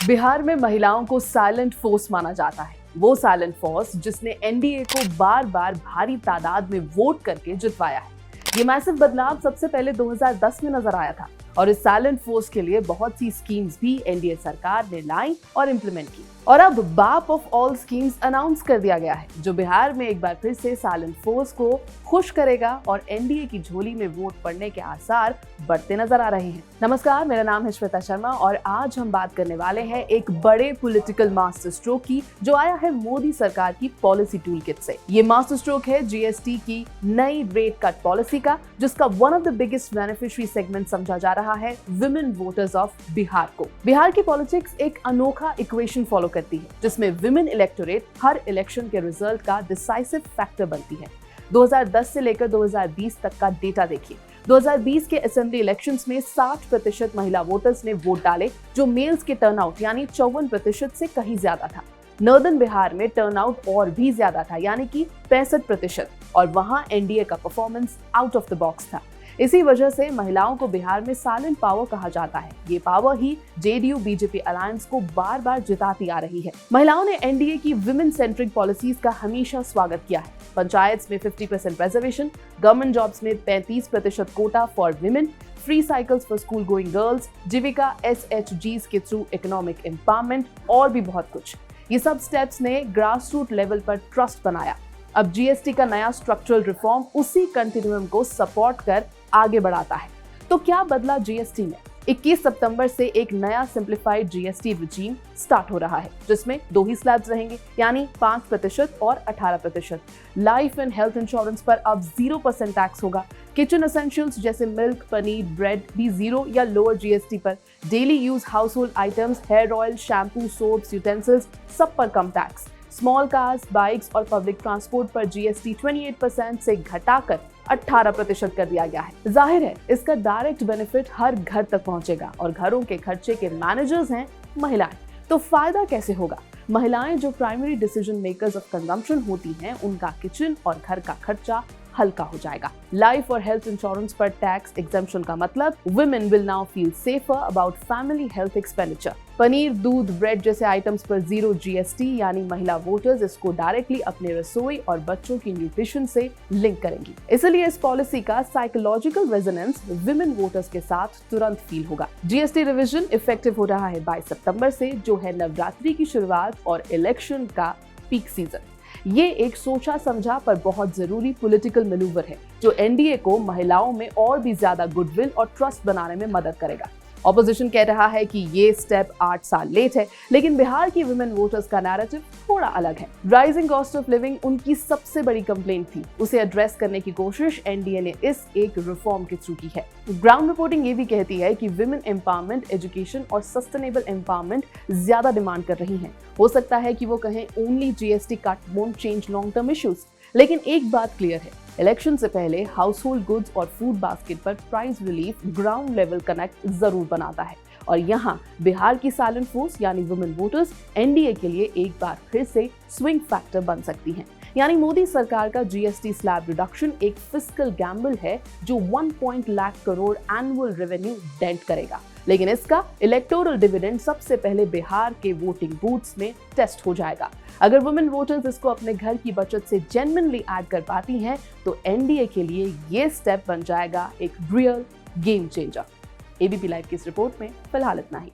बिहार में महिलाओं को साइलेंट फोर्स माना जाता है। वो साइलेंट फोर्स जिसने एनडीए को बार बार भारी तादाद में वोट करके जितवाया है। ये मैसिव बदलाव सबसे पहले 2010 में नजर आया था और इस साइलेंट फोर्स के लिए बहुत सी स्कीम्स भी एनडीए सरकार ने लाई और इम्प्लीमेंट की। और अब बाप ऑफ ऑल स्कीम्स अनाउंस कर दिया गया है, जो बिहार में एक बार फिर से साइलेंट फोर्स को खुश करेगा और एनडीए की झोली में वोट पड़ने के आसार बढ़ते नजर आ रहे हैं। नमस्कार, मेरा नाम है श्वेता शर्मा और आज हम बात करने वाले हैं एक बड़े पॉलिटिकल मास्टर स्ट्रोक की, जो आया है मोदी सरकार की पॉलिसी टूल किट से। ये मास्टर स्ट्रोक है जीएसटी की नई रेट कट पॉलिसी का, जिसका one of the biggest beneficiary segment समझा जा रहा है विमेन वोटर्स ऑफ बिहार को। बिहार की पॉलिटिक्स एक अनोखा इक्वेशन फॉलो करती है, जिसमें विमेन इलेक्टोरेट हर इलेक्शन के रिजल्ट का डिसाइसिव फैक्टर बनती है। 2010 से लेकर 2020 तक का डेटा देखिए। 2020 के असेंबली इलेक्शंस में 60% महिला वोटर्स ने वोट डाले, जो मेल्स के टर्नआउट यानी 54% से कहीं ज्यादा था। नॉर्दर्न बिहार में टर्नआउट और भी ज्यादा था, यानी कि 65%, और वहां एनडीए का performance out of the box था। इसी वजह से महिलाओं को बिहार में साइलेंट पावर कहा जाता है। ये पावर ही जेडीयू बीजेपी अलायंस को बार बार जिताती आ रही है। महिलाओं ने एनडीए की विमेन सेंट्रिक पॉलिसीज का हमेशा स्वागत किया है। पंचायत में 50% रिजर्वेशन, गवर्नमेंट जॉब्स में 35% quota for women, free cycles for school going girls, Jeevika एसएचजीज के थ्रू इकोनॉमिक एम्पावरमेंट और भी बहुत कुछ। ये सब स्टेप्स ने ग्रास रूट लेवल पर ट्रस्ट बनाया। अब जीएसटी का नया स्ट्रक्चरल रिफॉर्म उसी कंटिन्यूम को सपोर्ट कर आगे बढ़ाता है। तो क्या बदला जीएसटी में? 21 सितंबर से एक नया सिंप्लीफाइड जीएसटी रिजीम स्टार्ट हो रहा है, जिसमें 2 ही स्लैब्स रहेंगे, यानी 5% और 18%। लाइफ एंड हेल्थ इंश्योरेंस पर अब 0% टैक्स होगा। किचन एसेंशियल्स जैसे मिल्क, पनीर, ब्रेड भी 0 या लोअर जीएसटी पर। Daily use household items, hair oil, shampoo, soaps, utensils, सब पर कम टैक्स। स्मॉल कार्स, बाइक्स और पब्लिक ट्रांसपोर्ट पर जीएसटी 28% से घटाकर 18% कर दिया गया है। जाहिर है, इसका डायरेक्ट बेनिफिट हर घर तक पहुंचेगा और घरों के खर्चे के मैनेजर्स हैं महिलाएं। तो फायदा कैसे होगा? महिलाएं जो primary decision makers of consumption होती हैं, उनका किचन और घर का खर्चा हल्का हो जाएगा। लाइफ और हेल्थ इंश्योरेंस पर टैक्स एग्जेम्पशन का मतलब women will now feel safer about family health expenditure. Paneer, दूध, ब्रेड जैसे आइटम्स पर 0 जीएसटी, यानी महिला वोटर्स इसको डायरेक्टली अपने रसोई और बच्चों की न्यूट्रिशन से लिंक करेंगी। इसलिए इस पॉलिसी का साइकोलॉजिकल रेजोनेंस विमेन वोटर्स के साथ तुरंत फील होगा। जीएसटी रिवीजन इफेक्टिव हो रहा है 22 सितंबर से, जो है नवरात्रि की शुरुआत और इलेक्शन का पीक सीजन। ये एक सोचा समझा पर बहुत जरूरी पॉलिटिकल मैनूवर है, जो एनडीए को महिलाओं में और भी ज्यादा गुडविल और ट्रस्ट बनाने में मदद करेगा। ऑपोजिशन कह रहा है कि ये स्टेप 8 साल लेट है, लेकिन बिहार की विमेन वोटर्स का नैरेटिव थोड़ा अलग है। राइजिंग कॉस्ट ऑफ लिविंग उनकी सबसे बड़ी कंप्लेंट थी। उसे एड्रेस करने की कोशिश एनडीए ने इस एक रिफॉर्म के थ्रू की है। ग्राउंड रिपोर्टिंग ये भी कहती है कि विमेन एम्पावरमेंट, एजुकेशन और सस्टेनेबल एम्पावरमेंट ज्यादा डिमांड कर रही हैं। हो सकता है कि वो कहें only GST cut won't change long term issues, लेकिन एक बात क्लियर है, इलेक्शन से पहले हाउस होल्ड गुड्स और फूड बास्केट पर price relief ground level connect जरूर बनाता है। और यहाँ बिहार की साइलेंट फोर्स यानी वुमेन वोटर्स एनडीए के लिए एक बार फिर से स्विंग फैक्टर बन सकती हैं। यानी मोदी सरकार का जीएसटी स्लैब रिडक्शन एक फिस्कल गैम्बल है, जो 1 lakh crore annual revenue dent करेगा। लेकिन इसका इलेक्टोरल डिविडेंड सबसे पहले बिहार के वोटिंग बूथ्स में टेस्ट हो जाएगा। अगर वुमेन वोटर्स इसको अपने घर की बचत से जेन्युइनली ऐड कर पाती हैं, तो एनडीए के लिए ये स्टेप बन जाएगा एक real game changer. ABP live की इस रिपोर्ट में फिलहाल इतना ही।